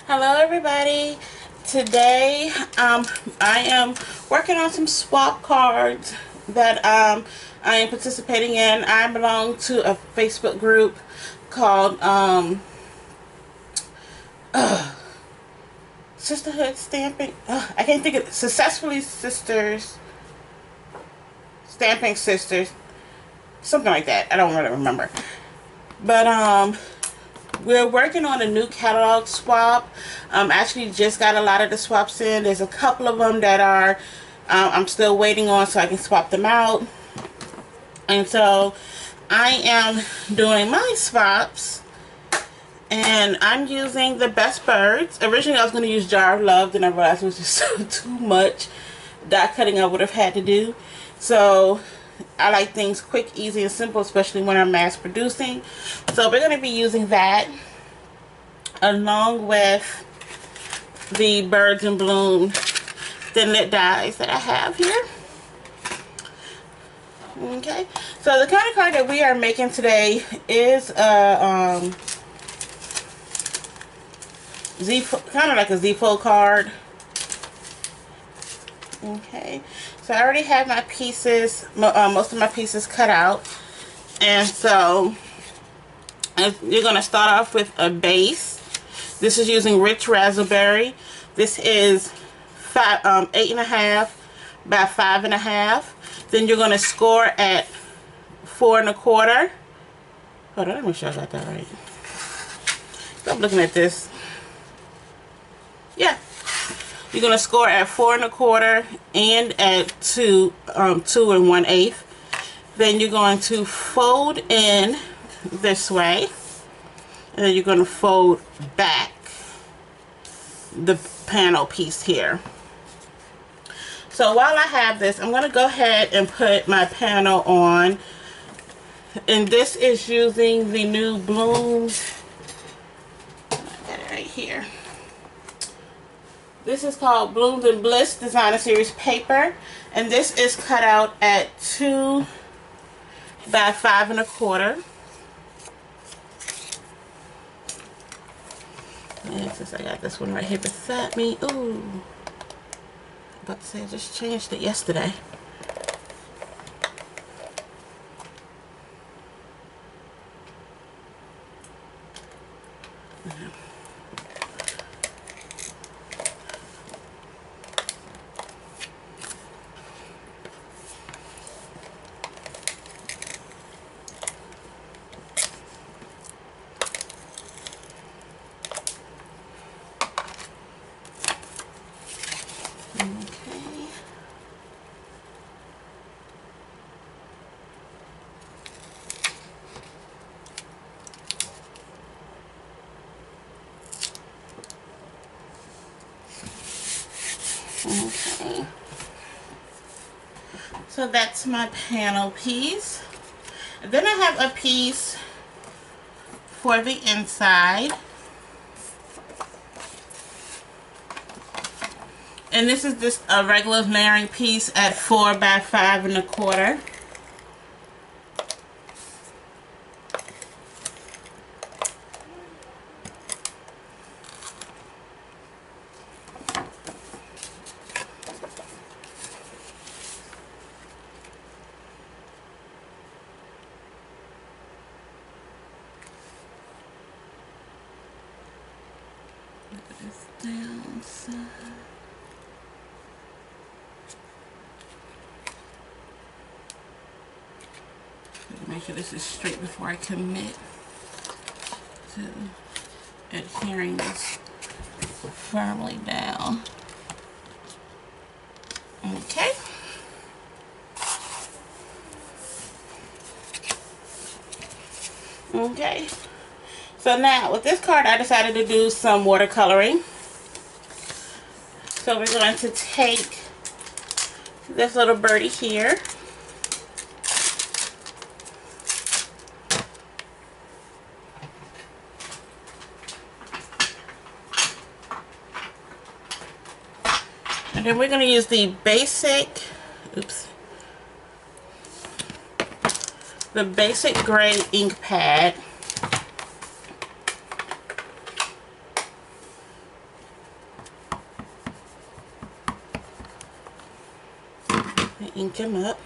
Hello everybody. Today I am working on some swap cards that I am participating in. I belong to a Facebook group called Sisterhood Stamping. I can't think of Successfully Sisters, Stamping Sisters, something like that. I don't really remember. But we're working on a new catalog swap. Actually just got a lot of the swaps in. There's a couple of them that are I'm still waiting on so I can swap them out. And so I am doing my swaps, and I'm using the Best Birds. Originally I was going to use Jar of Love, then I realized it was just too much dot cutting I would have had to do. So I like things quick, easy, and simple, especially when I'm mass producing. So we're going to be using that along with the Birds in Bloom thin lit dies that I have here. Okay, so the kind of card that we are making today is a kind of like a Z-fold card. Okay, so I already have my pieces, most of my pieces cut out, and so you're going to start off with a base. This is using Rich Raspberry. This is 8.5 by 5.5. Then you're going to score at 4 1/4. Hold on, let me make sure I got that right. Stop looking at this. Yeah. You're going to score at 4 1/4 and at 2 1/8. Then you're going to fold in this way, and then you're going to fold back the panel piece here. So while I have this, I'm going to go ahead and put my panel on, and this is using the new Bloom. I got it right here. This is called Blooms and Bliss Designer Series paper, and this is cut out at 2 by 5 1/4. And since I got this one right here beside me, ooh, about to say I just changed it yesterday. Okay, so that's my panel piece. And then I have a piece for the inside, and this is just a regular layering piece at 4 by 5 1/4. Downside. Make sure this is straight before I commit to adhering this firmly down. Okay. Okay. So now with this card I decided to do some watercoloring. So we're going to take this little birdie here. And then we're going to use the basic, the basic gray ink pad. ink them up.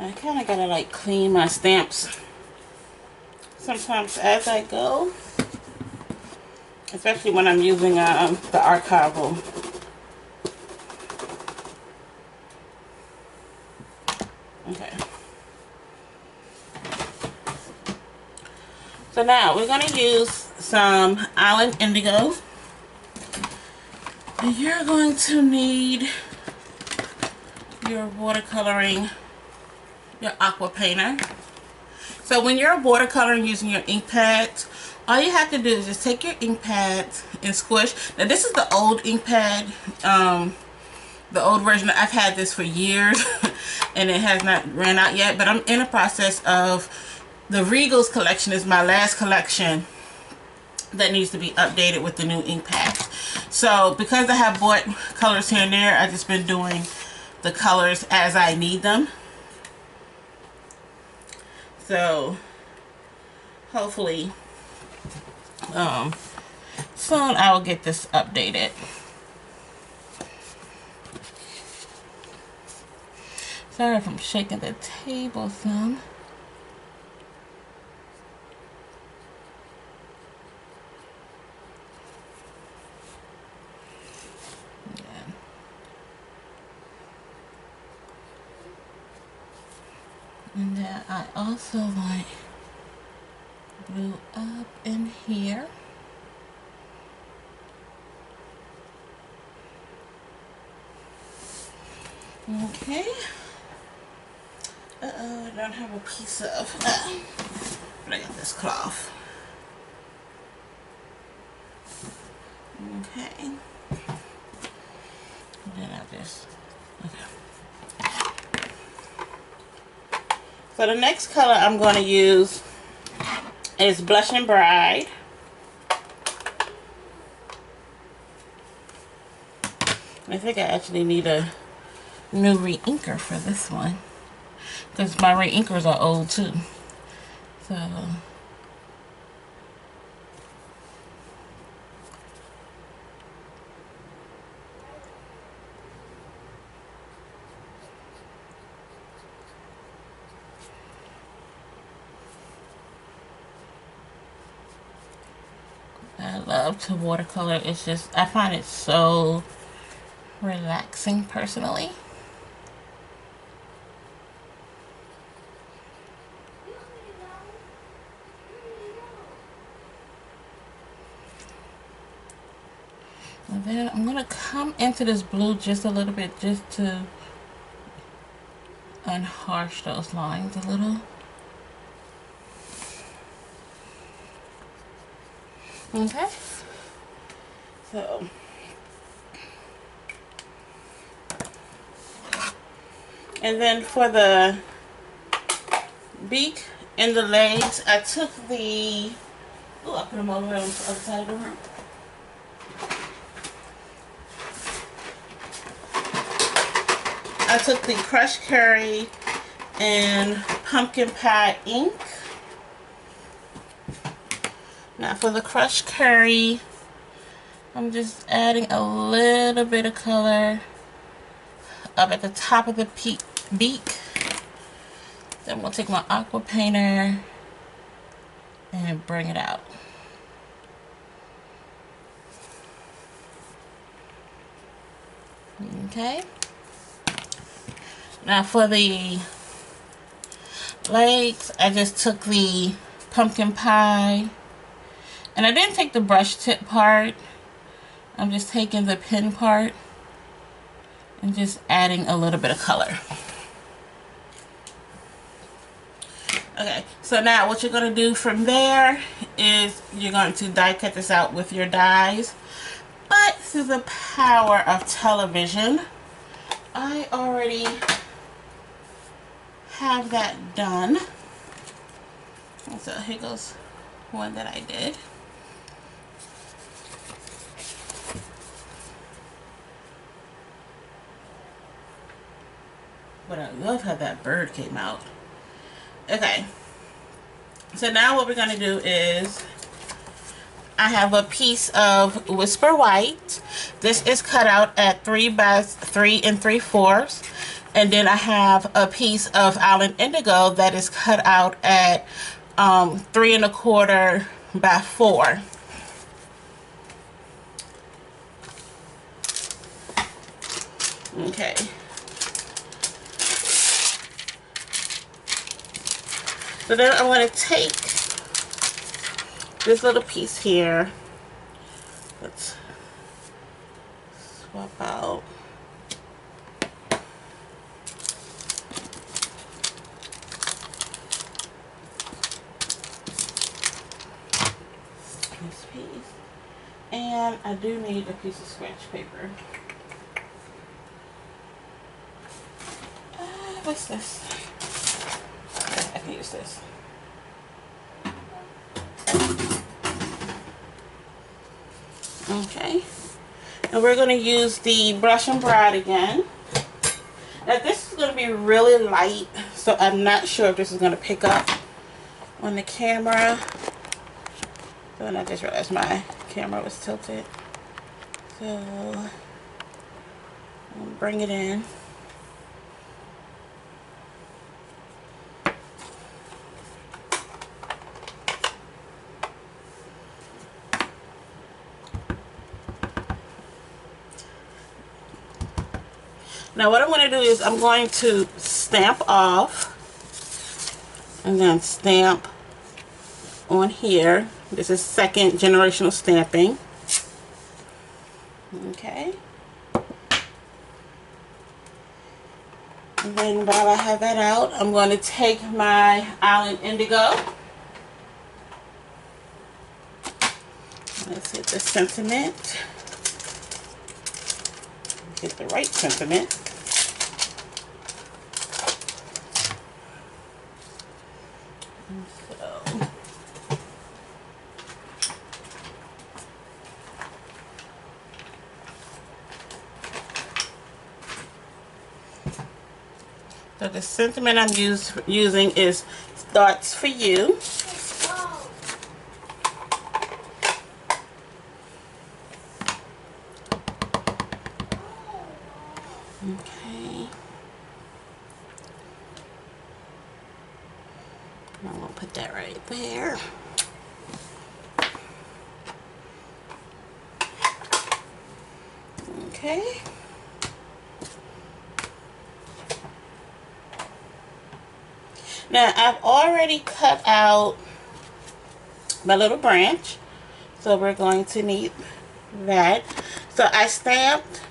I kind of gotta like clean my stamps sometimes as I go, especially when I'm using the archival. Okay. So now we're gonna use some Island Indigo. And you're going to need your watercoloring, your aqua painter. So when you're watercoloring using your ink pads, all you have to do is just take your ink pads and squish. Now this is the old ink pad, the old version. I've had this for years and it has not ran out yet, but I'm in the process of, the Regals collection is my last collection that needs to be updated with the new ink pads. So because I have bought colors here and there, I've just been doing the colors as I need them. So hopefully soon I will get this updated. Sorry if I'm shaking the table some. And then I also like blue up in here. Okay. Uh-oh, I don't have a piece of, but I got this cloth. Okay. And then I just, okay. So the next color I'm going to use is Blushing Bride. I think I actually need a new re-inker for this one, because my re-inkers are old too. So I love to watercolor. It's just, I find it so relaxing personally. And then I'm going to come into this blue just a little bit, just to unharsh those lines a little. Okay. So, and then for the beak and the legs, I took the, oh, I put them all the way on the other side of the room. I took the crushed curry and pumpkin pie ink. Now for the crushed curry, I'm just adding a little bit of color up at the top of the beak. Then I'm going to take my aqua painter and bring it out. Okay. Now for the legs, I just took the pumpkin pie, and I didn't take the brush tip part. I'm just taking the pin part and just adding a little bit of color. Okay, so now what you're going to do from there is you're going to die cut this out with your dies. But through the power of television, I already have that done. So here goes one that I did. But I love how that bird came out. Okay. So now what we're going to do is, I have a piece of Whisper White. This is cut out at 3 by 3 3/4. And then I have a piece of Island Indigo that is cut out at 3 1/4 by 4. Okay. So then I want to take this little piece here. Let's swap out. This piece. And I do need a piece of scratch paper. What's this? Okay, I can use this. Okay, and we're going to use the Brush and Bride again. Now this is going to be really light, so I'm not sure if this is going to pick up on the camera. So, and I just realized my camera was tilted. So I'll bring it in. Now what I'm going to do is I'm going to stamp off and then stamp on here. This is second generational stamping. Okay. And then while I have that out, I'm going to take my Island Indigo. Let's hit the sentiment. Get the right sentiment. So the sentiment I'm using is Thoughts for You. Okay. I'm going to put that right there. Okay. Now I've already cut out my little branch, so we're going to need that. So I stamped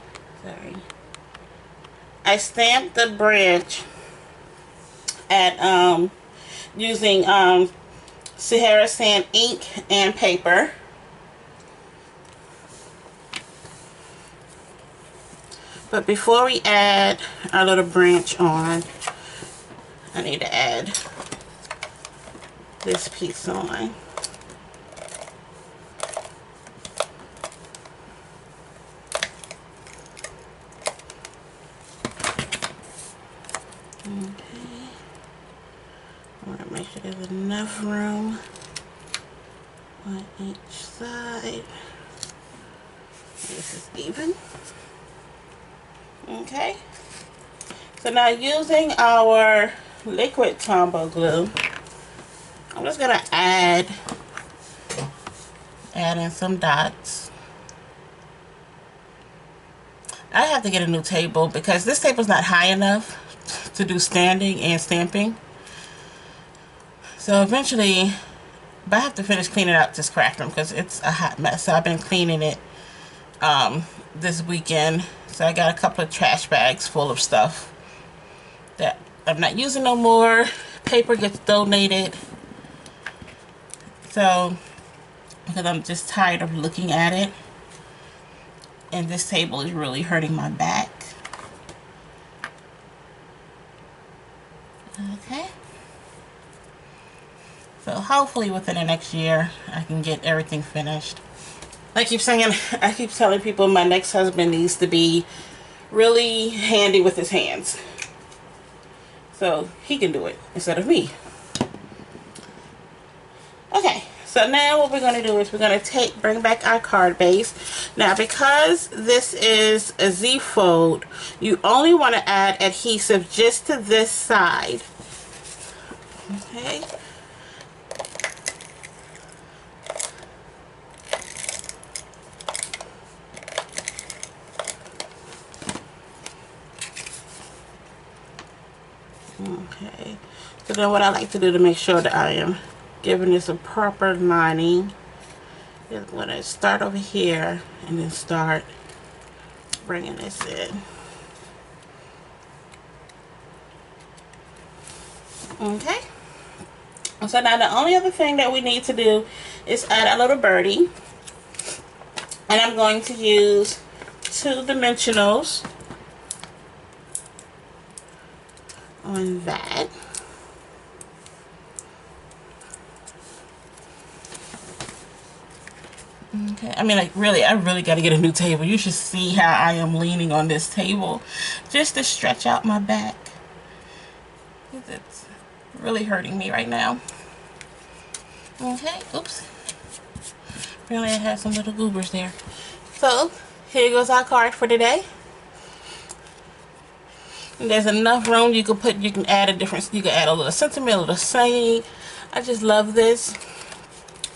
the branch at using Sahara Sand ink and paper. But before we add our little branch on, I need to add this piece on. Okay. I want to make sure there's enough room on each side. This is even. Okay. So now using our liquid Tombow glue, I'm just going to add in some dots. I have to get a new table because this table is not high enough to do standing and stamping. So eventually, but I have to finish cleaning out this craft room because it's a hot mess. So I've been cleaning it this weekend. So I got a couple of trash bags full of stuff that I'm not using no more. Paper gets donated. So, because I'm just tired of looking at it. And this table is really hurting my back. Okay. So hopefully within the next year I can get everything finished. I keep telling people my next husband needs to be really handy with his hands. so he can do it instead of me. Okay, so now what we're going to do is we're going to bring back our card base. Now, because this is a Z fold, you only want to add adhesive just to this side. Okay. Okay, so then what I like to do to make sure that I am giving this a proper lining is I'm going to start over here and then start bringing this in. Okay, so now the only other thing that we need to do is add a little birdie, and I'm going to use 2 dimensionals on that. Okay, I mean, like, really, I really got to get a new table. You should see how I am leaning on this table just to stretch out my back. It's really hurting me right now. Okay, oops. Really, I had some little goobers there. So, here goes our card for today. And there's enough room you can add a little sentiment, a little saying. I just love this.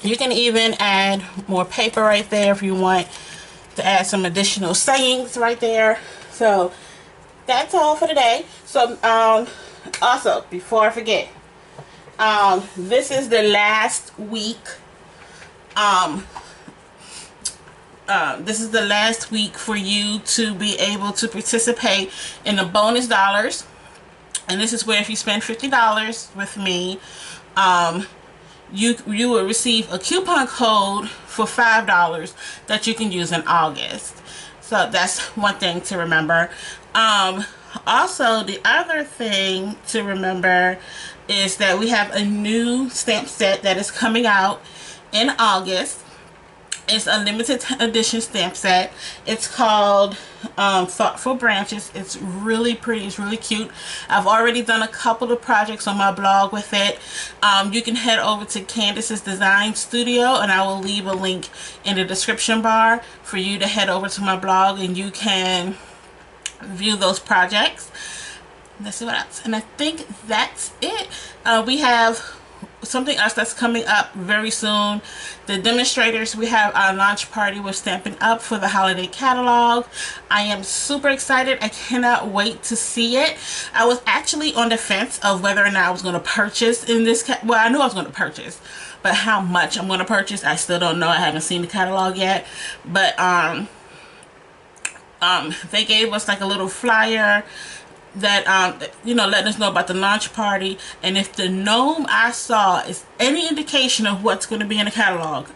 You can even add more paper right there if you want to add some additional sayings right there. So that's all for today. So also, before I forget, this is the last week. This is the last week for you to be able to participate in the bonus dollars. And this is where if you spend $50 with me, you will receive a coupon code for $5 that you can use in August. So that's one thing to remember. Also, the other thing to remember is that we have a new stamp set that is coming out in August. It's a limited edition stamp set. It's called Thoughtful Branches. It's really pretty. It's really cute. I've already done a couple of projects on my blog with it. You can head over to Candace's Design Studio, and I will leave a link in the description bar for you to head over to my blog and you can view those projects. Let's see what else. And I think that's it. We have something else that's coming up very soon. The Demonstrators, we have our launch party with Stampin' Up for the holiday catalog. I am super excited. I cannot wait to see it. I was actually on the fence of whether or not I was going to purchase in this well, I knew I was going to purchase, but how much I'm going to purchase, I still don't know. I haven't seen the catalog yet, but they gave us like a little flyer that you know, letting us know about the launch party, and if the gnome I saw is any indication of what's going to be in the catalog,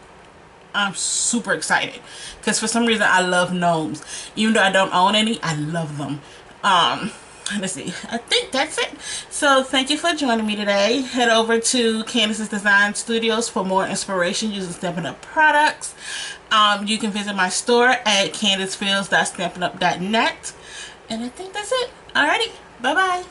I'm super excited, because for some reason I love gnomes. Even though I don't own any, I love them. Let's see, I think that's it. So thank you for joining me today. Head over to Candace's Design Studios for more inspiration using Stampin' Up products. You can visit my store at candacefields.stampinup.net. And I think that's it. Alrighty, bye-bye.